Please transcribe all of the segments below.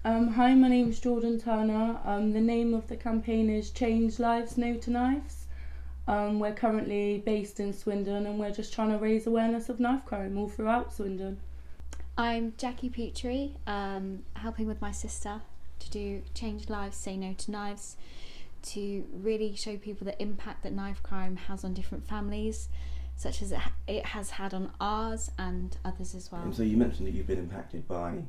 Hi, my name's Jordan Turner. The name of the campaign is Change Lives, No to Knives. We're currently based in Swindon and we're just trying to raise awareness of knife crime all throughout Swindon. I'm Jackie Petrie, helping with my sister to do Change Lives, Say No to Knives, to really show people the impact that knife crime has on different families, such as it has had on ours and others as well. And so you mentioned that you've been impacted by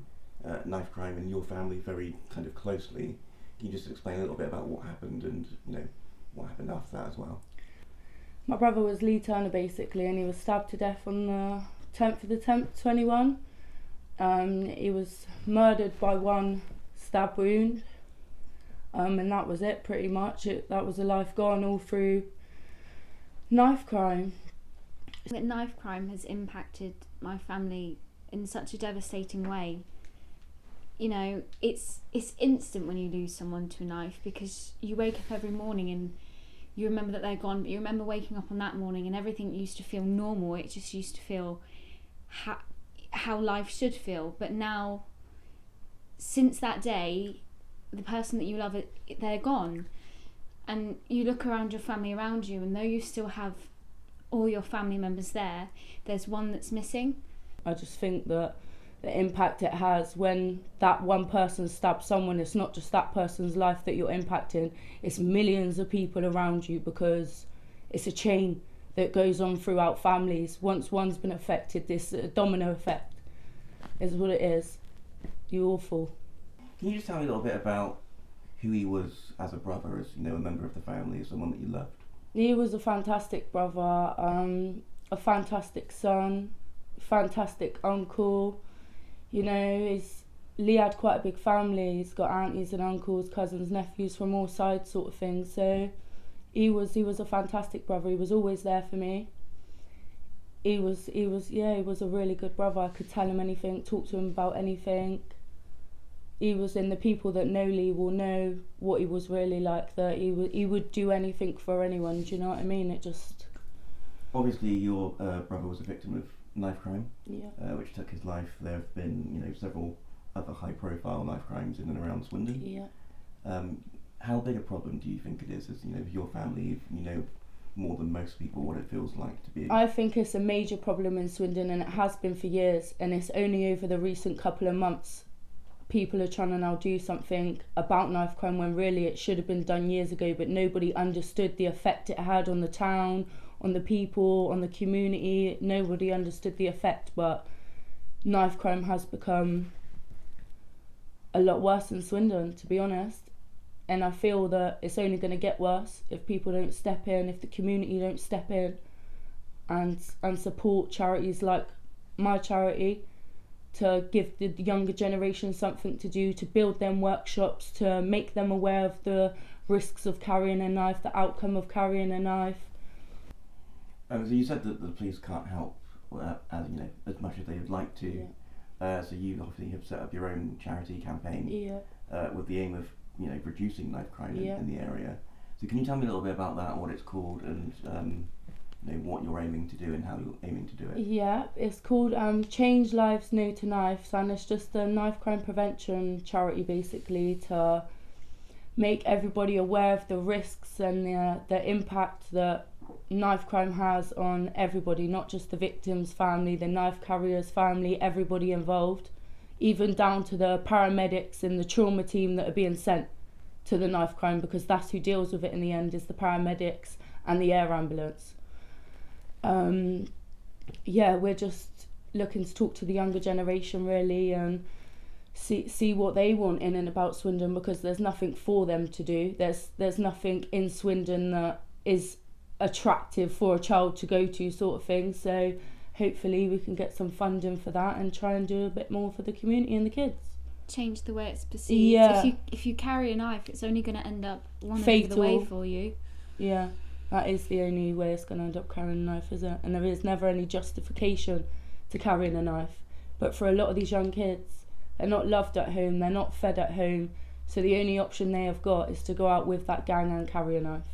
knife crime in your family very kind of closely. Can you just explain a little bit about what happened and what happened after that as well? My brother was Lee Turner basically, and he was stabbed to death on the 10th of the 10th, 21. He was murdered by one stab wound, and that was it pretty much. That was a life gone all through knife crime. Knife crime has impacted my family in such a devastating way. You know, it's instant when you lose someone to a knife, because you wake up every morning and you remember that they're gone, but you remember waking up on that morning and everything used to feel normal. It just used to feel how life should feel. But now, since that day, the person that you love, they're gone. And you look around your family around you, and though you still have all your family members there, there's one that's missing. I just think that the impact it has when that one person stabs someone, it's not just that person's life that you're impacting, it's millions of people around you, because it's a chain that goes on throughout families. Once one's been affected, this domino effect is what it is. You're awful. Can you just tell me a little bit about who he was as a brother, as a member of the family, as someone that you loved? He was a fantastic brother, a fantastic son, fantastic uncle. Lee had quite a big family. He's got aunties and uncles, cousins, nephews from all sides, sort of thing. So he was a fantastic brother. He was always there for me. He was a really good brother. I could tell him anything, talk to him about anything. He was in the people that know Lee will know what he was really like, that he would do anything for anyone. Do you know what I mean? It just... Obviously your brother was a victim of knife crime, yeah. Which took his life. There have been several other high profile knife crimes in and around Swindon. Yeah. How big a problem do you think it is, as your family, more than most people, what it feels like to be? I think it's a major problem in Swindon, and it has been for years, and it's only over the recent couple of months people are trying to now do something about knife crime, when really it should have been done years ago, but nobody understood the effect it had on the town, on the people, on the community. Nobody understood the effect, but knife crime has become a lot worse in Swindon, to be honest. And I feel that it's only going to get worse if people don't step in, if the community don't step in and support charities like my charity, to give the younger generation something to do, to build them workshops, to make them aware of the risks of carrying a knife, the outcome of carrying a knife. So you said that the police can't help as much as they would like to. Yeah. So you obviously have set up your own charity campaign. Yeah. With the aim of reducing knife crime Yeah. in the area. So can you tell me a little bit about that, what it's called, and what you're aiming to do and how you're aiming to do it? Yeah, it's called Change Lives, No to Knives, and it's just a knife crime prevention charity, basically, to make everybody aware of the risks and the impact that knife crime has on everybody, not just the victim's family, the knife carrier's family, everybody involved, even down to the paramedics and the trauma team that are being sent to the knife crime, because that's who deals with it in the end, is the paramedics and the air ambulance. We're just looking to talk to the younger generation really, and see what they want in and about Swindon, because there's nothing for them to do. There's nothing in Swindon that is attractive for a child to go to, sort of thing. So hopefully we can get some funding for that and try and do a bit more for the community and the kids. Change the way it's perceived. Yeah. If you carry a knife, it's only going to end up one fatal. end of the way for you. Yeah, that is the only way it's going to end up carrying a knife, is it? And there is never any justification to carrying a knife. But for a lot of these young kids, they're not loved at home, they're not fed at home, so the only option they have got is to go out with that gang and carry a knife.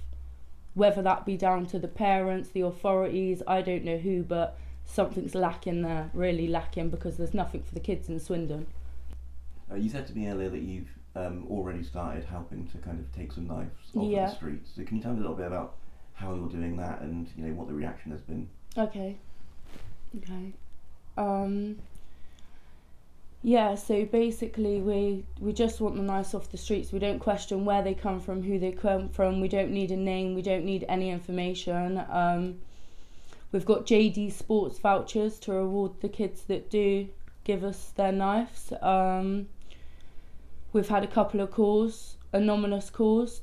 Whether that be down to the parents, the authorities, I don't know who, but something's lacking there, really lacking, because there's nothing for the kids in Swindon. You said to me earlier that you've already started helping to kind of take some knives off Yeah. the streets. So can you tell me a little bit about how you're doing that and what the reaction has been? Okay. Yeah, so basically we just want the knives off the streets. We don't question where they come from, who they come from. We don't need a name. We don't need any information. We've got JD Sports vouchers to reward the kids that do give us their knives. We've had a couple of calls, anonymous calls,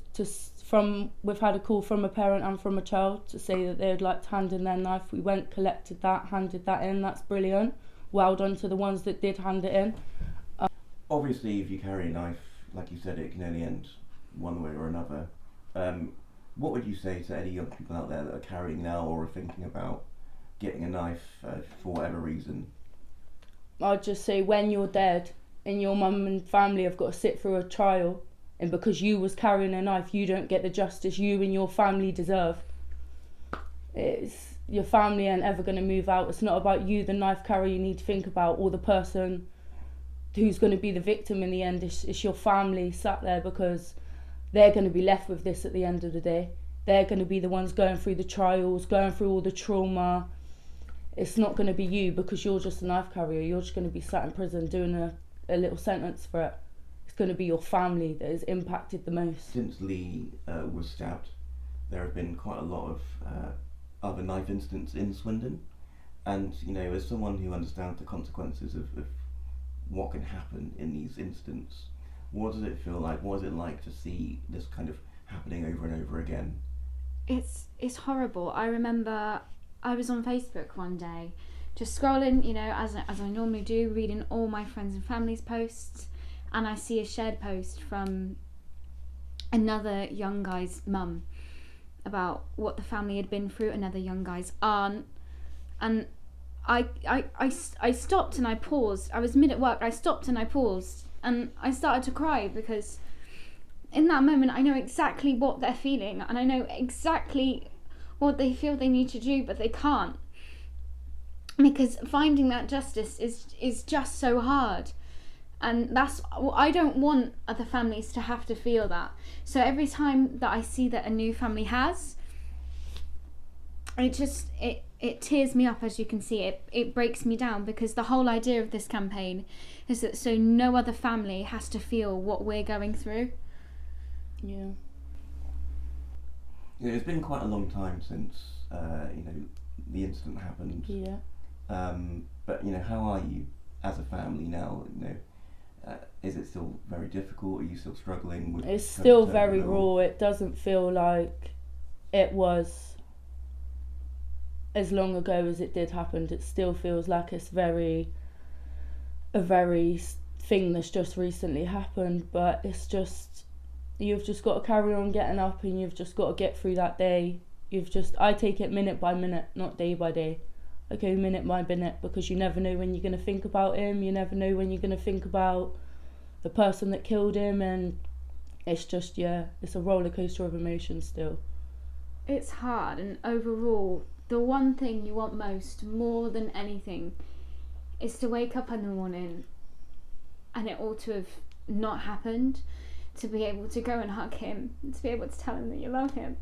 we've had a call from a parent and from a child to say that they would like to hand in their knife. We went, collected that, handed that in. That's brilliant. Well done to the ones that did hand it in. Obviously, if you carry a knife, like you said, it can only end one way or another. What would you say to any young people out there that are carrying now or are thinking about getting a knife for whatever reason? I'd just say when you're dead and your mum and family have got to sit through a trial, and because you was carrying a knife, you don't get the justice you and your family deserve. Your family ain't ever going to move out. It's not about you, the knife carrier, you need to think about, or the person who's going to be the victim in the end. It's your family sat there, because they're going to be left with this at the end of the day. They're going to be the ones going through the trials, going through all the trauma. It's not going to be you, because you're just a knife carrier. You're just going to be sat in prison doing a little sentence for it. It's going to be your family that is impacted the most. Since Lee was stabbed, there have been quite a lot of other knife incidents in Swindon, and as someone who understands the consequences of what can happen in these incidents, what does it feel like? What is it like to see this kind of happening over and over again? It's horrible. I remember I was on Facebook one day, just scrolling, as I normally do, reading all my friends and family's posts, and I see a shared post from another young guy's mum about what the family had been through, another young guy's aunt, and I stopped and I paused. I was mid at work. I stopped and I paused, and I started to cry, because in that moment I know exactly what they're feeling, and I know exactly what they feel they need to do, but they can't, because finding that justice is just so hard. And I don't want other families to have to feel that. So every time that I see that a new family has, it tears me up, as you can see. It breaks me down, because the whole idea of this campaign is that so no other family has to feel what we're going through. Yeah. It's been quite a long time since the incident happened. Yeah. But how are you as a family now? Is it still very difficult? Are you still struggling with? It's still very raw. It doesn't feel like it was as long ago as it did happen. It still feels like it's a very thing that's just recently happened. But it's just, you've just got to carry on getting up, and you've just got to get through that day. I take it minute by minute, not day by day. I go minute by minute, because you never know when you're going to think about him. You never know when you're going to think about the person that killed him, and it's just, it's a roller coaster of emotions still. It's hard, and overall, the one thing you want most, more than anything, is to wake up in the morning and it all to have not happened, to be able to go and hug him, to be able to tell him that you love him.